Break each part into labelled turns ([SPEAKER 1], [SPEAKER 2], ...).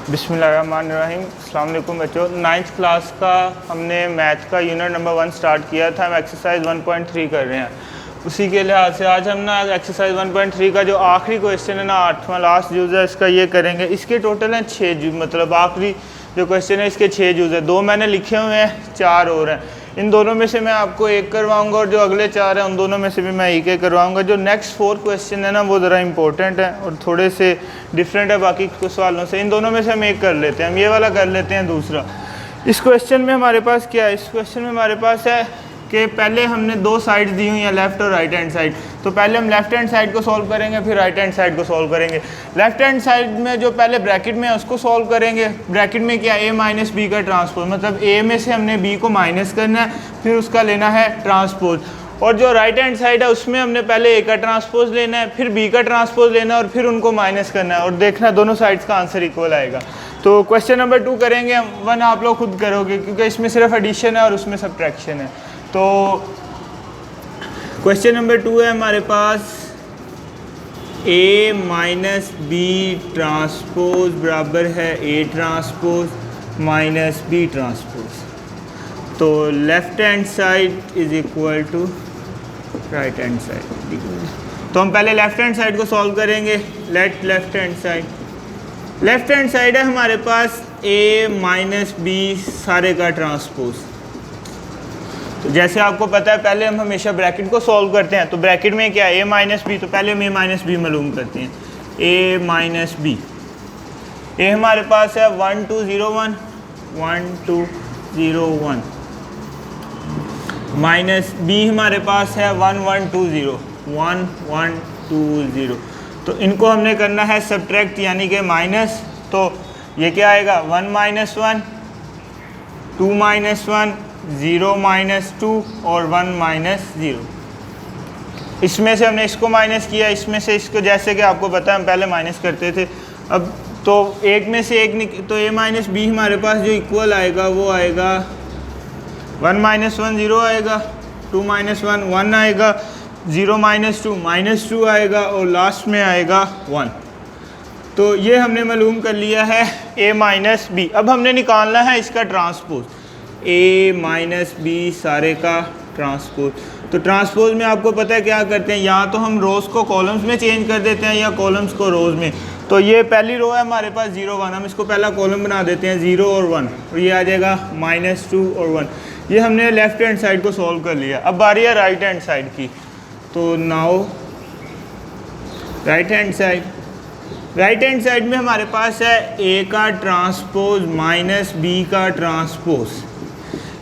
[SPEAKER 1] बिस्मिल्लाहिर्रहमानिर्रहीम। अस्सलाम वालेकुम बच्चों। 9th क्लास का हमने मैथ का यूनिट नंबर 1 स्टार्ट किया था। हम एक्सरसाइज 1.3 कर रहे हैं। उसी के लिहाज से आज हम ना एक्सरसाइज 1.3 का जो आखिरी क्वेश्चन है ना, 8वां लास्ट यूज़ है इसका, ये करेंगे। इसके टोटल हैं 6 मतलब आखिरी जो क्वेश्चन है इसके 6 यूज़ है। 2 मैंने लिखे हुए हैं, 4 और हैं। इन दोनों में से मैं आपको एक करवाऊंगा और जो अगले 4 हैं उन दोनों में से भी मैं एक करवाऊंगा। जो नेक्स्ट 4 क्वेश्चन है ना वो ज़रा इंपॉर्टेंट है और थोड़े से डिफरेंट है बाकी कुछ सवालों से। इन दोनों में से हम एक कर लेते हैं। हम ये वाला कर लेते हैं दूसरा। इस क्वेश्चन में हमारे पास क्या है? इस क्वेश्चन में हमारे पास है कि पहले हमने 2 साइड्स दी हुई हैं, लेफ़्ट और राइट हैंड साइड। तो पहले हम लेफ़्ट हैंड साइड को सॉल्व करेंगे, फिर राइट हैंड साइड को सॉल्व करेंगे। लेफ़्ट हैंड साइड में जो पहले ब्रैकेट में है उसको सॉल्व करेंगे। ब्रैकेट में क्या, a माइनस बी का ट्रांसपोज, मतलब a में से हमने b को माइनस करना है, फिर उसका लेना है ट्रांसपोज। और जो राइट हैंड साइड है उसमें हमने पहले a का ट्रांसपोज लेना है, फिर b का ट्रांसपोज लेना है और फिर उनको माइनस करना है। और देखना दोनों साइड्स का आंसर इक्वल आएगा। तो क्वेश्चन नंबर 2 करेंगे हम। 1 आप लोग खुद करोगे क्योंकि इसमें सिर्फ एडिशन है और उसमें सब्ट्रैक्शन है। तो क्वेश्चन नंबर 2 है हमारे पास a माइनस बी ट्रांसपोज बराबर है a transpose minus B transpose. तो left hand side is equal to right hand side. तो हम पहले लेफ़्ट हैंड साइड को सॉल्व करेंगे। लेफ़्ट हैंड साइड है हमारे पास a माइनस बी सारे का ट्रांसपोज। तो जैसे आपको पता है पहले हम हमेशा ब्रैकेट को सॉल्व करते हैं। तो ब्रैकेट में क्या है, a माइनस बी, तो पहले हम a माइनस बी मालूम करते हैं। a माइनस बी, a हमारे पास है 1 2 0 1 1 2 0 1 माइनस b हमारे पास है 1 1 2 0 1 1 2 0। तो इनको हमने करना है सब्ट्रैक्ट यानी कि माइनस। तो ये क्या आएगा, 1 माइनस 1 2 माइनस 1 0 माइनस 2 और 1 माइनस 0। इसमें से हमने इसको माइनस किया, इसमें से इसको, जैसे कि आपको पता है हम पहले माइनस करते थे। अब तो एक में से एक तो a माइनस बी हमारे पास जो इक्वल आएगा वो आएगा 1 माइनस 1 0 आएगा, 2 माइनस 1 1 आएगा, 0 माइनस 2 माइनस 2 आएगा और लास्ट में आएगा 1। तो ये हमने मालूम कर लिया है a माइनस बी। अब हमने निकालना है इसका ट्रांसपोज, a माइनस बी सारे का ट्रांसपोज। तो ट्रांसपोज में आपको पता है क्या करते हैं, या तो हम रोज़ को कॉलम्स में चेंज कर देते हैं या कॉलम्स को रोज़ में। तो ये पहली रो है हमारे पास 0 1, हम इसको पहला कॉलम बना देते हैं 0 और 1 और ये आ जाएगा माइनस 2 और 1। ये हमने लेफ़्ट हैंड साइड को सॉल्व कर लिया। अब बारी है राइट हैंड साइड की। तो नाउ राइट हैंड साइड में हमारे पास है a का ट्रांसपोज माइनस b का ट्रांसपोज।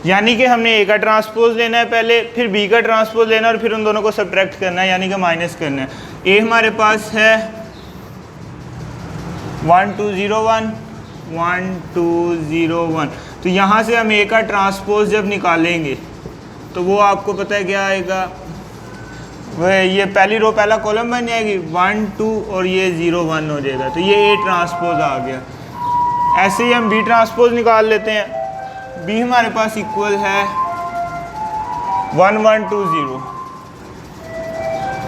[SPEAKER 1] यानी कि हमने a का ट्रांसपोज लेना है पहले, फिर b का ट्रांसपोज लेना है और फिर उन दोनों को सब्ट्रैक्ट करना है यानी कि माइनस करना है। a हमारे पास है 1 2 0 1 1 2 0 1। तो यहाँ से हम a का ट्रांसपोज जब निकालेंगे तो वो आपको पता है क्या आएगा, वह ये पहली रो पहला कॉलम बन जाएगी 1 2 और ये 0 1 हो जाएगा। तो ये a ट्रांसपोज आ गया। ऐसे ही हम b ट्रांसपोज निकाल लेते हैं। b हमारे पास इक्वल है 1 1 2 0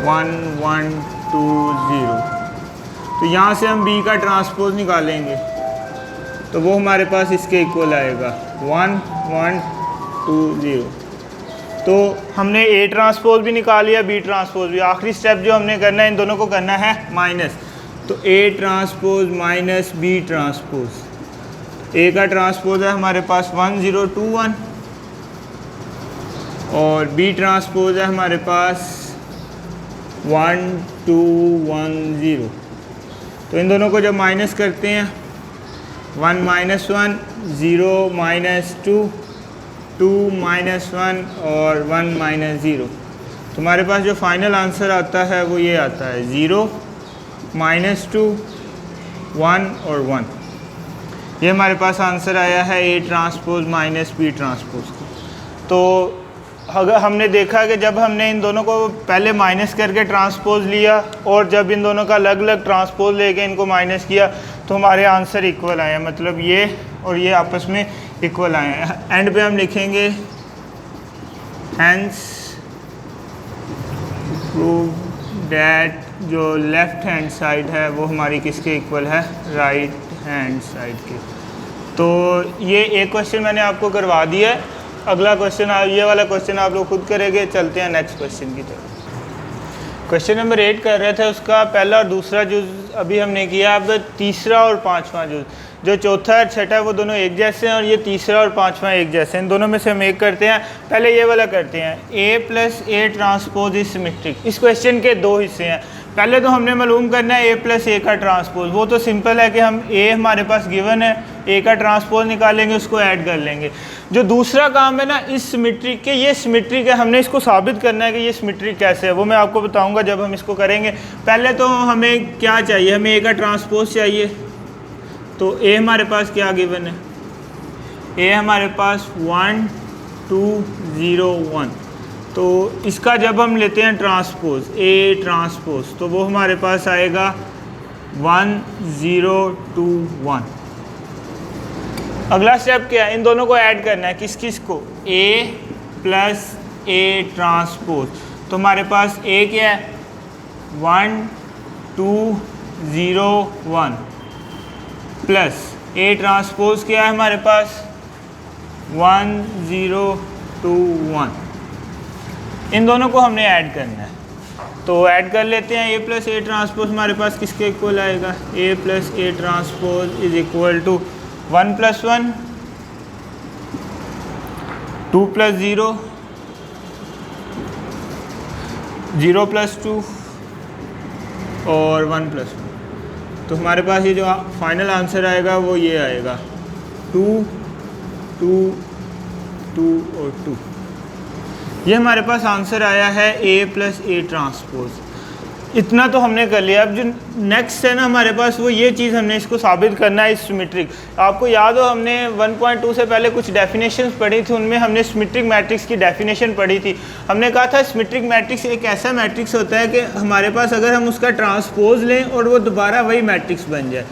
[SPEAKER 1] 1 1 2 0। तो यहाँ से हम b का ट्रांसपोज निकालेंगे तो वो हमारे पास इसके इक्वल आएगा 1 1 2 0। तो हमने a ट्रांसपोज भी निकाल लिया, b ट्रांसपोज भी। आखिरी स्टेप जो हमने करना है इन दोनों को करना है माइनस। तो a transpose minus b transpose. a का ट्रांसपोज है हमारे पास 1 0 2 1 और b ट्रांसपोज है हमारे पास 1 2 1 0। तो इन दोनों को जब माइनस करते हैं 1 माइनस 1 0 माइनस 2 2 माइनस 1 और 1 माइनस 0। तो हमारे पास जो फाइनल आंसर आता है वो ये आता है 0 माइनस 2 1 और 1। ये हमारे पास आंसर आया है a transpose minus b transpose. तो अगर हमने देखा कि जब हमने इन दोनों को पहले माइनस करके ट्रांसपोज लिया और जब इन दोनों का अलग अलग ट्रांसपोज लेके इनको माइनस किया तो हमारे आंसर इक्वल आए। मतलब ये और ये आपस में इक्वल आए हैं। एंड पे हम लिखेंगे हैंस प्रूव डैट जो लेफ़्ट हैंड साइड है वो हमारी किसके इक्वल है, राइट हैंड साइड के। तो ये एक क्वेश्चन मैंने आपको करवा दिया है, अगला क्वेश्चन ये वाला क्वेश्चन आप लोग खुद करेंगे। चलते हैं नेक्स्ट क्वेश्चन की तरफ। क्वेश्चन नंबर 8 कर रहे थे, उसका पहला और दूसरा जुज़ अभी हमने किया। अब तीसरा और पाँचवां जुज़, जो चौथा और छठा है वो दोनों एक जैसे हैं, और ये तीसरा और पाँचवां एक जैसे हैं। इन दोनों में से हम एक करते हैं। पहले ये वाला करते हैं, A plus A transpose is symmetric. इस क्वेश्चन के दो हिस्से हैं। पहले तो हमने मालूम करना है A प्लस ए का ट्रांसपोज। वो तो सिंपल है कि हम A हमारे पास गिवन है, A का ट्रांसपोज निकालेंगे, उसको ऐड कर लेंगे। जो दूसरा काम है ना इस सिमेट्रिक के, ये सिमेट्रिक है, हमने इसको साबित करना है कि ये सिमेट्रिक कैसे है, वो मैं आपको बताऊंगा जब हम इसको करेंगे। पहले तो हमें क्या चाहिए, हमें A का ट्रांसपोज चाहिए। तो A हमारे पास क्या गिवन है, A हमारे पास 1 2 0 1। तो इसका जब हम लेते हैं ट्रांसपोज, A ट्रांसपोज, तो वो हमारे पास आएगा 1 0 2 1। अगला स्टेप क्या है, इन दोनों को ऐड करना है। किस किस को, A प्लस ए ट्रांसपोज। तो हमारे पास A क्या है, 1 2 0 1 प्लस A ट्रांसपोज क्या है हमारे पास, 1 0 2 1। इन दोनों को हमने ऐड करना है, तो ऐड कर लेते हैं। A प्लस ए ट्रांसपोज हमारे पास किसके इक्वल आएगा, A plus A transpose is equal to 1 plus 1 2 plus 0 0 plus 2 और 1 प्लस 1। तो हमारे पास ये जो फाइनल आंसर आएगा वो ये आएगा 2 2 2 और 2। ये हमारे पास आंसर आया है A प्लस ए ट्रांसपोज। इतना तो हमने कर लिया। अब जो नेक्स्ट है ना हमारे पास, वो ये चीज़ हमने इसको साबित करना है, इस सिमेट्रिक। आपको याद हो हमने 1.2 से पहले कुछ डेफिनेशंस पढ़ी थी, उनमें हमने सिमेट्रिक मैट्रिक्स की डेफिनेशन पढ़ी थी। हमने कहा था सिमेट्रिक मैट्रिक्स एक ऐसा मैट्रिक्स होता है कि हमारे पास अगर हम उसका ट्रांसपोज लें और वो दोबारा वही मैट्रिक्स बन जाए।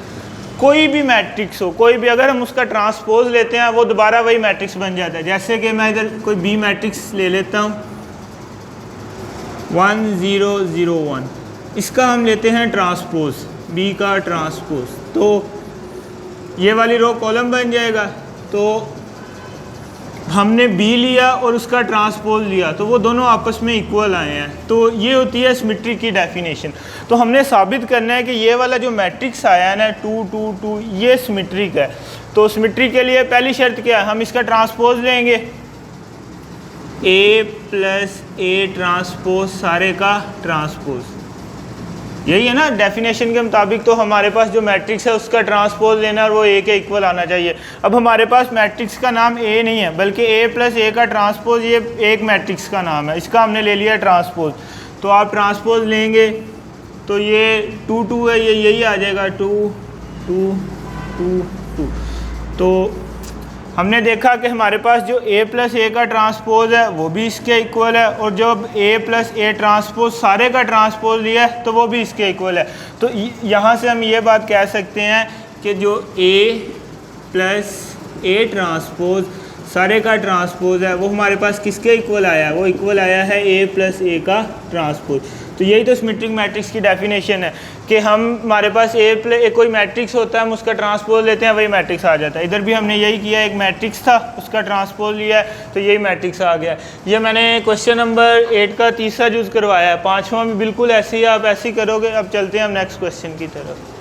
[SPEAKER 1] कोई भी मैट्रिक्स हो, कोई भी, अगर हम उसका ट्रांसपोज लेते हैं वो दोबारा वही मैट्रिक्स बन जाता है। जैसे कि मैं इधर कोई बी मैट्रिक्स ले लेता हूँ, 1 0 0 1, इसका हम लेते हैं ट्रांसपोज, बी का ट्रांसपोज, तो ये वाली रो कॉलम बन जाएगा। तो हमने बी लिया और उसका ट्रांसपोज लिया, तो वो दोनों आपस में इक्वल आए हैं। तो ये होती है सिमेट्री की डेफिनेशन। तो हमने साबित करना है कि ये वाला जो मैट्रिक्स आया है ना 2 2 2, ये सिमेट्रिक है। तो सिमेट्री के लिए पहली शर्त क्या है, हम इसका ट्रांसपोज लेंगे, A प्लस ए ट्रांसपोज सारे का ट्रांसपोज। यही है ना डेफिनेशन के मुताबिक। तो हमारे पास जो मैट्रिक्स है उसका ट्रांसपोज लेना और वो A के इक्वल आना चाहिए। अब हमारे पास मैट्रिक्स का नाम A नहीं है, बल्कि A प्लस ए का ट्रांसपोज, ये एक मैट्रिक्स का नाम है, इसका हमने ले लिया ट्रांसपोज। तो आप ट्रांसपोज लेंगे तो ये 2 2 है, ये यही आ जाएगा 2 2 2 2। तो हमने देखा कि हमारे पास जो A प्लस ए का ट्रांसपोज है वो भी इसके इक्वल है, और जब A प्लस ए ट्रांसपोज सारे का ट्रांसपोज लिया है तो वो भी इसके इक्वल है। तो यहाँ से हम ये बात कह सकते हैं कि जो A प्लस ए ट्रांसपोज सारे का ट्रांसपोज है वो हमारे पास किसके इक्वल आया है, वो इक्वल आया है A प्लस ए का ट्रांसपोज। तो यही तो सिमेट्रिक मैट्रिक्स की डेफिनेशन है कि हमारे पास कोई मैट्रिक्स होता है, हम उसका ट्रांसपोज लेते हैं, वही मैट्रिक्स आ जाता है। इधर भी हमने यही किया, एक मैट्रिक्स था उसका ट्रांसपोज लिया है तो यही मैट्रिक्स आ गया। ये मैंने क्वेश्चन नंबर 8 का तीसरा जुज़ करवाया है, पाँचवां भी बिल्कुल ऐसे ही आप ऐसे ही करोगे। अब चलते हैं हम नेक्स्ट क्वेश्चन की तरफ।